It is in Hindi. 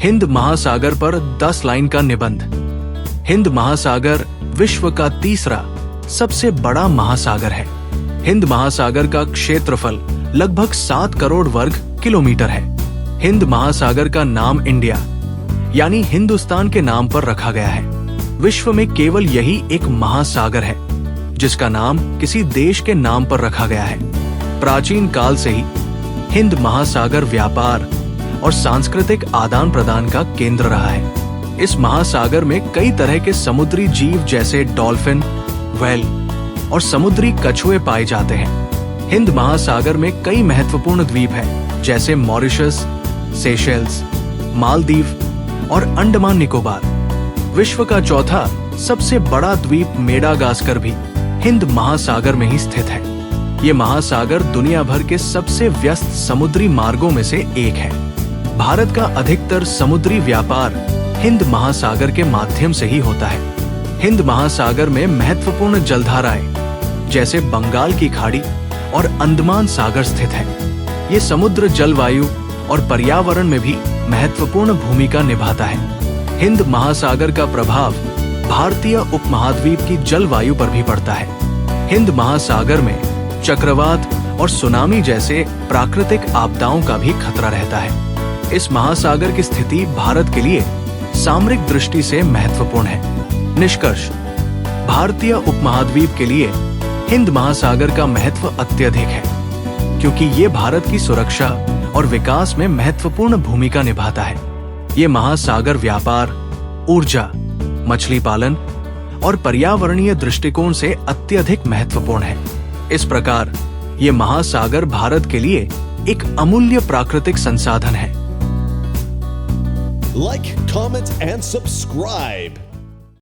हिंद महासागर पर 10 लाइन का निबंध। हिंद महासागर विश्व का तीसरा सबसे बड़ा महासागर है। हिंद महासागर का क्षेत्रफल लगभग 7 करोड़ वर्ग किलोमीटर है। हिंद महासागर का नाम इंडिया यानी हिंदुस्तान के नाम पर रखा गया है। विश्व में केवल यही एक महासागर है जिसका नाम किसी देश के नाम पर रखा गया है। प्राचीन काल से ही हिंद महासागर व्यापार और सांस्कृतिक आदान प्रदान का केंद्र रहा है। इस महासागर में कई तरह के समुद्री जीव जैसे डॉल्फिन, व्हेल और समुद्री कछुए पाए जाते हैं। हिंद महासागर में कई महत्वपूर्ण द्वीप हैं जैसे मॉरिशस, सेशेल्स, मालदीव और अंडमान निकोबार। विश्व का चौथा सबसे बड़ा द्वीप मेडागास्कर भी हिंद महासागर में ही स्थित है। ये महासागर दुनिया भर के सबसे व्यस्त समुद्री मार्गों में से एक है। भारत का अधिकतर समुद्री व्यापार हिंद महासागर के माध्यम से ही होता है। हिंद महासागर में महत्वपूर्ण जलधाराएं जैसे बंगाल की खाड़ी और अंडमान सागर स्थित है। ये समुद्र जलवायु और पर्यावरण में भी महत्वपूर्ण भूमिका निभाता है। हिंद महासागर का प्रभाव भारतीय उपमहाद्वीप की जलवायु पर भी पड़ता है। हिंद महासागर में चक्रवात और सुनामी जैसे प्राकृतिक आपदाओं का भी खतरा रहता है। इस महासागर की स्थिति भारत के लिए सामरिक दृष्टि से महत्वपूर्ण है। निष्कर्ष, भारतीय उपमहाद्वीप के लिए हिंद महासागर का महत्व अत्यधिक है क्योंकि ये भारत की सुरक्षा और विकास में महत्वपूर्ण भूमिका निभाता है। ये महासागर व्यापार, ऊर्जा, मछली पालन और पर्यावरणीय दृष्टिकोण से अत्यधिक महत्वपूर्ण है। इस प्रकार ये महासागर भारत के लिए एक अमूल्य प्राकृतिक संसाधन है। Like, comment, and subscribe.